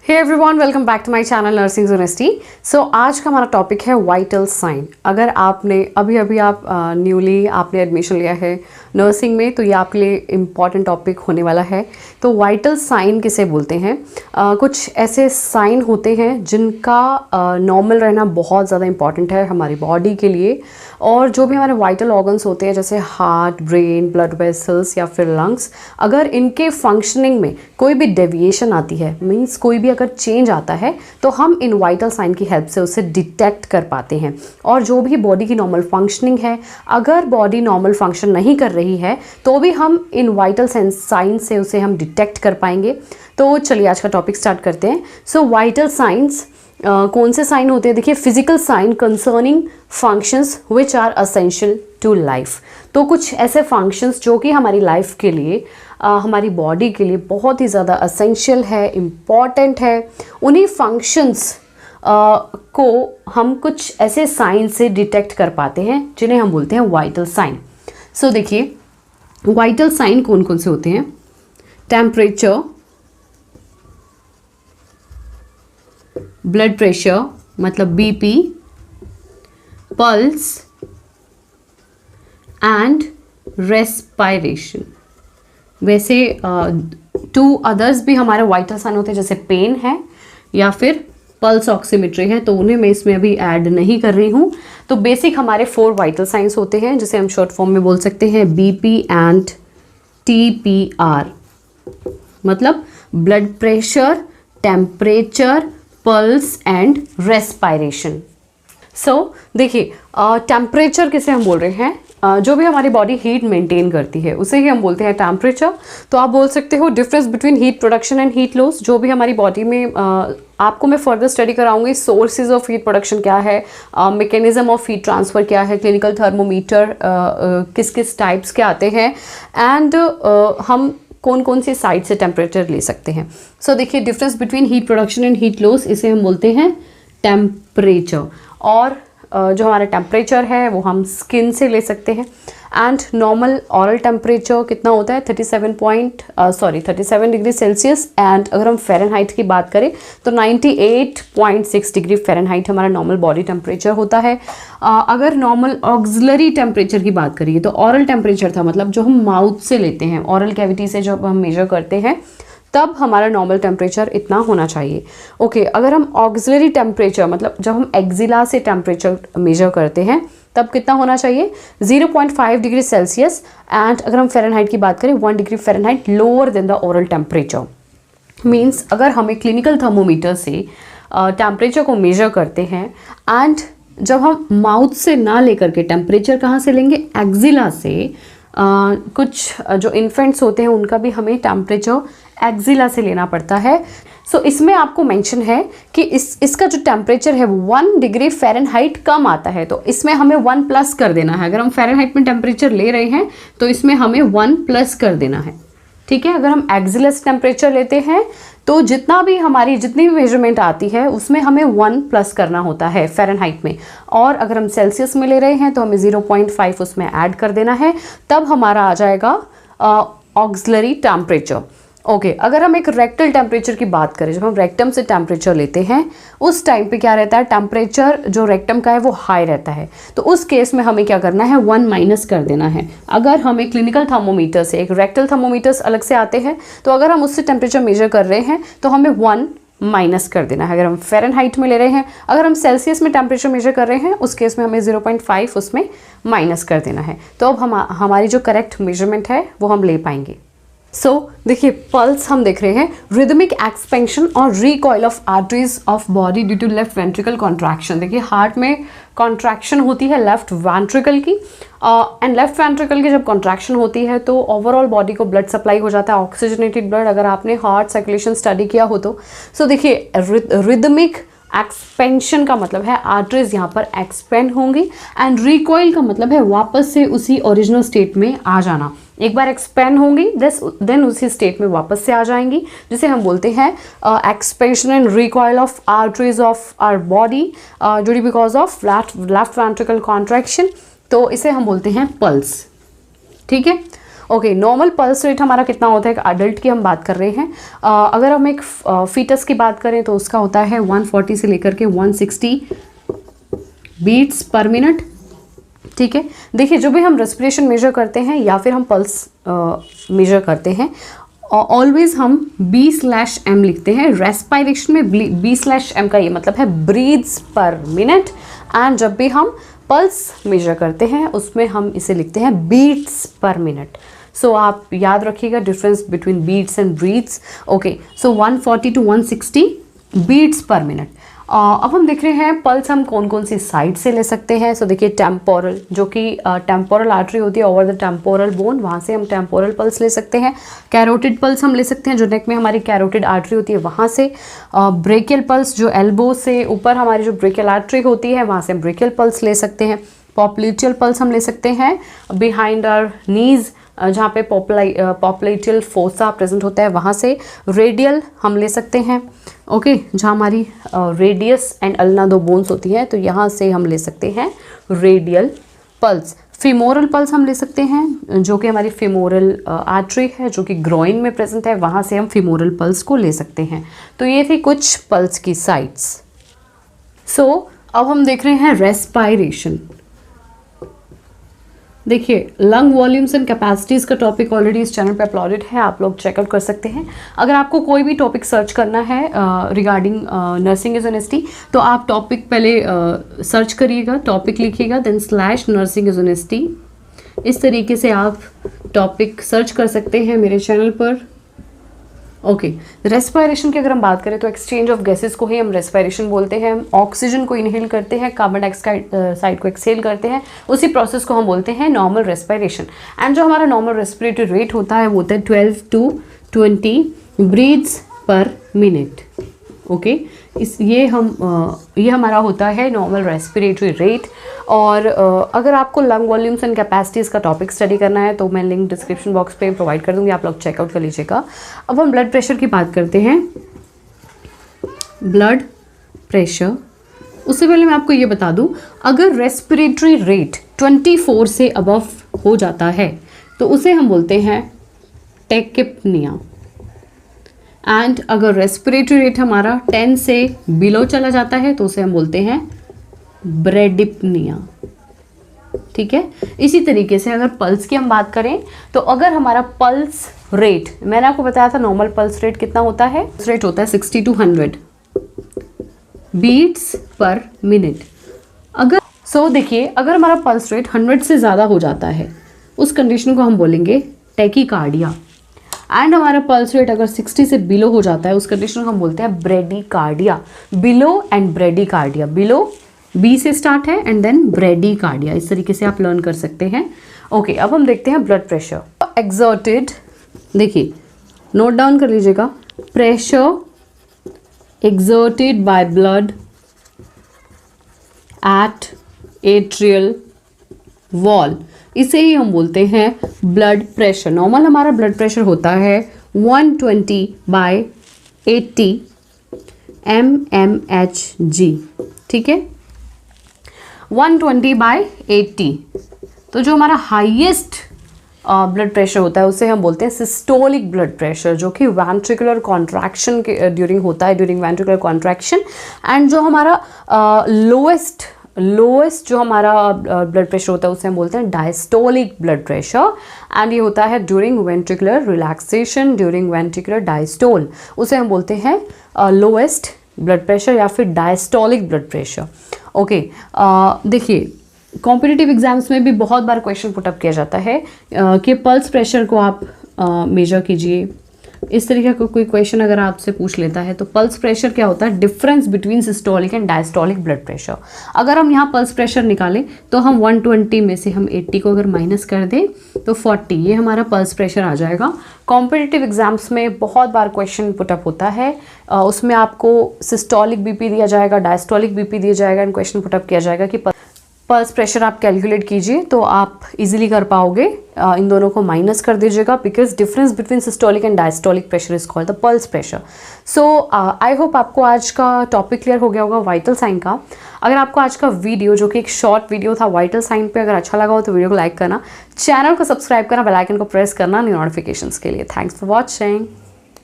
Hey everyone, welcome back to my channel nursing university. So आज का हमारा topic है वाइटल साइन। अगर आपने अभी आप न्यूली आपने एडमिशन लिया है नर्सिंग में, तो ये आपके लिए इम्पॉर्टेंट टॉपिक होने वाला है। तो वाइटल साइन किसे बोलते हैं? कुछ ऐसे साइन होते हैं जिनका नॉर्मल रहना बहुत ज़्यादा इम्पॉर्टेंट है हमारी बॉडी के लिए, और जो भी हमारे वाइटल ऑर्गन्स होते हैं जैसे हार्ट, ब्रेन, ब्लड वेसल्स या फिर लंग्स, अगर इनके फंक्शनिंग में कोई भी डेविएशन आती है, मीन्स कोई भी अगर चेंज आता है, तो हम इन वाइटल साइन की हेल्प से उसे डिटेक्ट कर पाते हैं। और जो भी बॉडी की नॉर्मल फंक्शनिंग है, अगर बॉडी नॉर्मल फंक्शन नहीं कर रही है तो भी हम इन वाइटल साइन से उसे हम डिटेक्ट कर पाएंगे। तो चलिए आज का टॉपिक स्टार्ट करते हैं। सो वाइटल साइंस कौन से साइन होते हैं? देखिए, physical sign concerning functions which are essential to life. तो कुछ ऐसे फंक्शंस जो कि हमारी लाइफ के लिए, हमारी बॉडी के लिए बहुत ही ज़्यादा असेंशियल है, इम्पॉर्टेंट है। उन्हीं फंक्शंस को हम कुछ ऐसे साइन से डिटेक्ट कर पाते हैं जिन्हें हम बोलते हैं वाइटल साइन। सो देखिए, वाइटल साइन कौन कौन से होते हैं? टेम्परेचर, ब्लड प्रेशर मतलब बीपी, पल्स एंड रेस्पायरेशन। वैसे 2 अदर्स भी हमारे वाइटल साइन होते हैं, जैसे पेन है या फिर पल्स ऑक्सीमेट्री है, तो उन्हें मैं इसमें अभी ऐड नहीं कर रही हूँ। तो बेसिक हमारे 4 वाइटल साइंस होते हैं, जिसे हम शॉर्ट फॉर्म में बोल सकते हैं बीपी एंड टीपीआर, मतलब blood pressure, temperature, pulse and respiration. So देखिए, टेम्परेचर किसे हम बोल रहे हैं? जो भी हमारी बॉडी हीट मेंटेन करती है उसे ही हम बोलते हैं टेम्परेचर। तो आप बोल सकते हो difference between heat production and heat loss. जो भी हमारी बॉडी में आपको मैं फर्दर स्टडी कराऊंगी, सोर्सेज ऑफ हीट प्रोडक्शन क्या है, मैकेनिज्म ऑफ हीट ट्रांसफ़र क्या है, क्लिनिकल थर्मोमीटर किस किस टाइप्स के आते हैं, एंड हम कौन कौन सी साइड से टेम्परेचर ले सकते हैं। सो देखिए, difference between heat production and heat loss, इसे हम बोलते हैं टेम्परेचर। और जो हमारा टेम्परेचर है वो हम स्किन से ले सकते हैं। एंड नॉर्मल ऑरल टेम्परेचर कितना होता है? 37 डिग्री सेल्सियस। एंड अगर हम फ़ारेनहाइट की बात करें तो 98.6 डिग्री फ़ारेनहाइट हमारा नॉर्मल बॉडी टेम्परेचर होता है। अगर नॉर्मल ऑक्सिलरी टेम्परेचर की बात करिए तो ऑरल टेम्परेचर था, मतलब जो हम माउथ से लेते हैं, ऑरल कैविटी से जब हम मेजर करते हैं, तब हमारा नॉर्मल टेम्परेचर इतना होना चाहिए। ओके, अगर हम ऑक्सिलरी टेम्परेचर, मतलब जब हम एक्जिला से टेम्परेचर मेजर करते हैं, तब कितना होना चाहिए? 0.5 डिग्री सेल्सियस। एंड अगर हम फ़ारेनहाइट की बात करें, 1 degree Fahrenheit lower than the oral temperature. Means अगर हमें क्लिनिकल थर्मोमीटर से टेम्परेचर को मेजर करते हैं, एंड जब हम माउथ से ना लेकर के टेम्परेचर कहाँ से लेंगे? एक्जिला से। कुछ जो इन्फेंट्स होते हैं उनका भी हमें टेम्परेचर एक्जिला से लेना पड़ता है। सो इसमें आपको मेंशन है कि इसका जो टेम्परेचर है वो 1 डिग्री फ़ारेनहाइट कम आता है, तो इसमें हमें 1 प्लस कर देना है। अगर हम फ़ारेनहाइट में टेम्परेचर ले रहे हैं तो इसमें हमें 1 प्लस कर देना है, ठीक है। अगर हम एक्जिला से टेम्परेचर लेते हैं तो जितनी भी मेजरमेंट आती है उसमें हमें 1 प्लस करना होता है फ़ारेनहाइट में। और अगर हम सेल्सियस में ले रहे हैं तो हमें 0.5 उसमें ऐड कर देना है, तब हमारा आ जाएगा ऑक्सिलरी टेम्परेचर। ओके, अगर हम एक रेक्टल टेम्परेचर की बात करें, जब हम रेक्टम से टेम्परेचर लेते हैं उस टाइम पे क्या रहता है? टेम्परेचर जो रेक्टम का है वो हाई रहता है, तो उस केस में हमें क्या करना है? 1 माइनस कर देना है। अगर हमें क्लिनिकल थर्मोमीटर से, एक रेक्टल थर्मोमीटर्स अलग से आते हैं, तो अगर हम उससे टेम्परेचर मेजर कर रहे हैं तो हमें 1 माइनस कर देना है। अगर हम फ़ारेनहाइट में ले रहे हैं, अगर हम सेल्सियस में टेम्परेचर मेजर कर रहे हैं, उस केस में हमें 0.5 उसमें माइनस कर देना है। तो अब हमारी जो करेक्ट मेजरमेंट है वो हम ले पाएंगे। सो देखिए, पल्स हम देख रहे हैं, रिदमिक एक्सपेंशन और recoil of arteries of body due to left ventricle contraction. देखिए, हार्ट में कॉन्ट्रैक्शन होती है लेफ्ट वेंट्रिकल की, एंड लेफ्ट वेंट्रिकल की जब कॉन्ट्रैक्शन होती है तो ओवरऑल बॉडी को ब्लड सप्लाई हो जाता है, ऑक्सीजनेटेड ब्लड, अगर आपने हार्ट सर्कुलेशन स्टडी किया हो तो। सो देखिए, रिदमिक एक्सपेंशन का मतलब है आर्टरीज यहाँ पर एक्सपेंड होंगी, एंड रिकॉइल का मतलब है वापस से उसी ओरिजिनल स्टेट में आ जाना। एक बार एक्सपेंड होंगी देन उसी स्टेट में वापस से आ जाएंगी, जिसे हम बोलते हैं expansion and recoil of arteries of our body due because of left ventricle contraction. तो इसे हम बोलते हैं पल्स, ठीक है। ओके, नॉर्मल पल्स रेट हमारा कितना होता है, एक अडल्ट की हम बात कर रहे हैं। अगर हम एक फीटस की बात करें तो उसका होता है 140 से लेकर के 160 बीट्स पर मिनट। ठीक है, देखिए जो भी हम रेस्पिरेशन मेजर करते हैं या फिर हम पल्स मेजर करते हैं, ऑलवेज हम B/m लिखते हैं। रेस्पिरेशन में B/m का ये मतलब है ब्रीथ्स पर मिनट, एंड जब भी हम पल्स मेजर करते हैं उसमें हम इसे लिखते हैं बीट्स पर मिनट। सो आप याद रखिएगा difference between beats and breaths. Okay, so 140 to 160 beats per minute. अब हम देख रहे हैं पल्स हम कौन कौन सी साइड से ले सकते हैं। सो देखिए टेम्पोरल, जो कि टेम्पोरल आर्टरी होती है ओवर द टेम्पोरल बोन, वहाँ से हम टेम्पोरल पल्स ले सकते हैं। कैरोटिड पल्स हम ले सकते हैं, जो नेक में हमारी कैरोटिड आर्टरी होती है वहाँ से। ब्रेकियल पल्स, जो एल्बो से ऊपर हमारी जो ब्रेकियल आर्टरी होती है वहाँ से हम ब्रेकियल पल्स ले सकते हैं। पॉप्लेटियल पल्स हम ले सकते हैं बिहाइंड आवर नीज, जहाँ पे पॉप्लेटियल फोसा प्रेजेंट होता है वहाँ से। रेडियल हम ले सकते हैं, ओके, जहाँ हमारी रेडियस एंड अल्ना दो बोन्स होती हैं, तो यहाँ से हम ले सकते हैं रेडियल पल्स। फिमोरल पल्स हम ले सकते हैं, जो कि हमारी फिमोरल आर्टरी है जो कि ग्रोइन में प्रेजेंट है, वहाँ से हम फिमोरल पल्स को ले सकते हैं। तो ये थी कुछ पल्स की साइट्स। सो अब हम देख रहे हैं रेस्पायरेशन। देखिए लंग वॉल्यूम्स एंड कैपेसिटीज़ का टॉपिक ऑलरेडी इस चैनल पे अपलोडेड है, आप लोग चेकआउट कर सकते हैं। अगर आपको कोई भी टॉपिक सर्च करना है regarding nursing is an ST, तो आप टॉपिक पहले सर्च करिएगा, टॉपिक लिखिएगा, then /nursing is an ST। इस तरीके से आप टॉपिक सर्च कर सकते हैं मेरे चैनल पर। ओके, रेस्पायरेशन की अगर हम बात करें तो एक्सचेंज ऑफ गैसेस को ही हम रेस्पायरेशन बोलते हैं। हम ऑक्सीजन को इनहेल करते हैं, कार्बन डाइऑक्साइड को एक्सहेल करते हैं, उसी प्रोसेस को हम बोलते हैं नॉर्मल रेस्पायरेशन। एंड जो हमारा नॉर्मल रेस्पिरेटरी रेट होता है वो होता है 12 to 20 breaths per minute. Okay, ये हमारा होता है नॉर्मल रेस्पिरेटरी रेट। और अगर आपको लंग वॉल्यूम्स एंड कैपेसिटीज़ का टॉपिक स्टडी करना है तो मैं लिंक डिस्क्रिप्शन बॉक्स पे प्रोवाइड कर दूंगी, आप लोग चेकआउट कर लीजिएगा। अब हम ब्लड प्रेशर की बात करते हैं। ब्लड प्रेशर, उससे पहले मैं आपको ये बता दूं, अगर रेस्पिरेटरी रेट 24 से अबव हो जाता है तो उसे हम बोलते हैं टेकिपनिया। एंड अगर रेस्पिरेटरी रेट हमारा 10 से बिलो चला जाता है तो उसे हम बोलते हैं ब्रेडिपनिया। ठीक है, इसी तरीके से अगर पल्स की हम बात करें तो अगर हमारा पल्स रेट, मैंने आपको बताया था नॉर्मल पल्स रेट कितना होता है, रेट होता है 60 to 100 बीट्स पर मिनट। अगर देखिए अगर हमारा पल्स रेट 100 से ज़्यादा हो जाता है उस कंडीशन को हम बोलेंगे टैकीकार्डिया। एंड हमारा पल्स रेट अगर 60 से बिलो हो जाता है उस कंडीशन को हम बोलते हैं bradycardia. Below and bradycardia, below B से स्टार्ट है एंड देन ब्रेडिकार्डिया, इस तरीके से आप लर्न कर सकते हैं। ओके, अब हम देखते हैं ब्लड प्रेशर एक्सर्टेड। देखिए नोट डाउन कर लीजिएगा, pressure exerted by blood at atrial wall, इसे ही हम बोलते हैं ब्लड प्रेशर। नॉर्मल हमारा ब्लड प्रेशर होता है 120/80 mmHg। ठीक है, 120/80। तो जो हमारा हाईएस्ट ब्लड प्रेशर होता है उसे हम बोलते हैं सिस्टोलिक ब्लड प्रेशर, जो कि वेंट्रिकुलर कॉन्ट्रैक्शन के ड्यूरिंग होता है, ड्यूरिंग वेंट्रिकुलर कॉन्ट्रैक्शन। एंड जो हमारा लोएस्ट जो हमारा ब्लड प्रेशर होता है उसे हम बोलते हैं डायस्टोलिक ब्लड प्रेशर। एंड ये होता है during ventricular relaxation, during ventricular diastole, उसे हम बोलते हैं लोएस्ट ब्लड प्रेशर या फिर डायस्टोलिक ब्लड प्रेशर। ओके, देखिए कॉम्पिटिटिव एग्जाम्स में भी बहुत बार क्वेश्चन पुटअप किया जाता है कि पल्स प्रेशर को आप मेजर कीजिए। इस तरीके का कोई क्वेश्चन अगर आपसे पूछ लेता है तो पल्स प्रेशर क्या होता है, difference between systolic and diastolic blood pressure. अगर हम यहाँ पल्स प्रेशर निकालें तो हम 120 में से हम 80 को अगर माइनस कर दें तो 40, ये हमारा पल्स प्रेशर आ जाएगा। कॉम्पिटिटिव एग्जाम्स में बहुत बार क्वेश्चन पुटअप होता है, उसमें आपको सिस्टोलिक बीपी दिया जाएगा, डायस्टोलिक बीपी दिया जाएगा एंड क्वेश्चन पुटअप किया जाएगा कि पल्स प्रेशर आप कैलकुलेट कीजिए तो आप इजीली कर पाओगे। इन दोनों को माइनस कर दीजिएगा because difference between systolic and diastolic pressure is called the pulse pressure. So I hope आपको आज का टॉपिक क्लियर हो गया होगा वाइटल साइन का। अगर आपको आज का वीडियो जो कि एक शॉर्ट वीडियो था वाइटल साइन पे अगर अच्छा लगा हो तो वीडियो को लाइक करना, चैनल को सब्सक्राइब करना, बेल आइकन को प्रेस करना न्यू नोटिफिकेशंस के लिए। Thanks for watching.